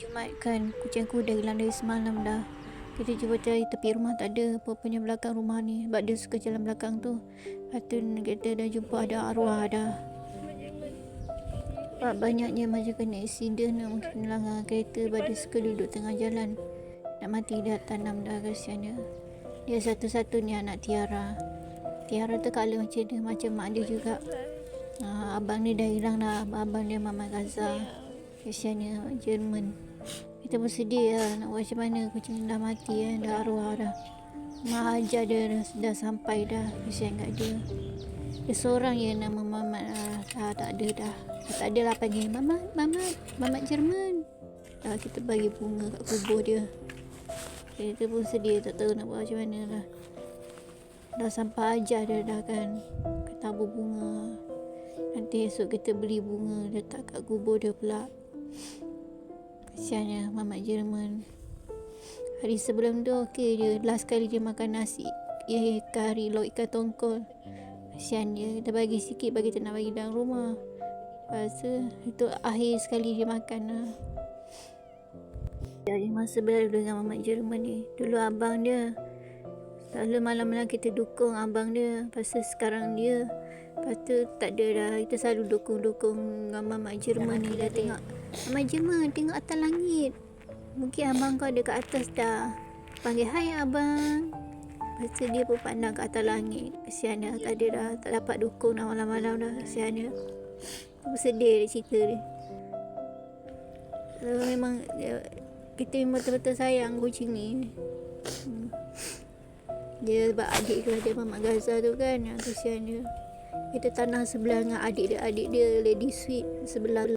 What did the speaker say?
Jumaat kan, kucing aku dah hilang dari semalam dah. Kita cuba cari tepi rumah, tak ada apa-apanya belakang rumah ni, sebab dia suka jalan belakang tu. Lepas tu kita dah jumpa ada arwah dah. Sebab banyaknya macam kena aksiden lah, mungkin langgar kereta, sebab dia suka duduk tengah jalan. Nak mati dah tanam dah, kasihan dia. Dia satu-satunya anak Tiara. Tiara tu kala macam dia, macam mak dia juga. Abang dia dah hilang dah, abang dia Mama Gaza. Kesiannya Jerman. Kita pun sedih lah, nak buat macam mana, kucing dah mati dah arwah dah. Mak ajar dia dah sampai dah, kesian kat dia. Dia seorang je nama Mamat lah, tak ada dah. Tak ada lah panggil Mamat Jerman. Kita bagi bunga kat kubur dia. Kita pun sedih, tak tahu nak buat macam mana lah. Dah sampai ajar dia dah kan, kita tabur bunga. Nanti esok kita beli bunga letak kat kubur dia pula. Kesiannya Mamat Jerman. Hari sebelum tu okey je, last kali dia makan nasi kari lauk ikan tongkol. Kesian dia, kita bagi sikit, bagi tak nak bagi dalam rumah. Lepas tu itu akhir sekali dia makan lah. Dari masa berlalu dengan Mamat Jerman ni, dulu abang dia selalu malam-malam kita dukung abang dia. Lepas tu sekarang dia, lepas tu tak ada dah. Kita selalu dukung dengan Mamat Jerman ni. Dah tengok Mamat Jerman, tengok atas langit. Mungkin abang kau ada kat atas dah. Panggil hai abang. Lepas tu dia pun pandang ke atas langit. Kesian dia, tak ada dah, tak dapat dukung dah malam-malam dah. Kesian dia. Aku sedih dia cerita dia. Memang kita memang betul-betul sayang kucing ni. Dia sebab adik dia Mamat Gaza tu kan, kesian dia. Kita tanah sebelah dengan adik dia Lady Sweet sebelah.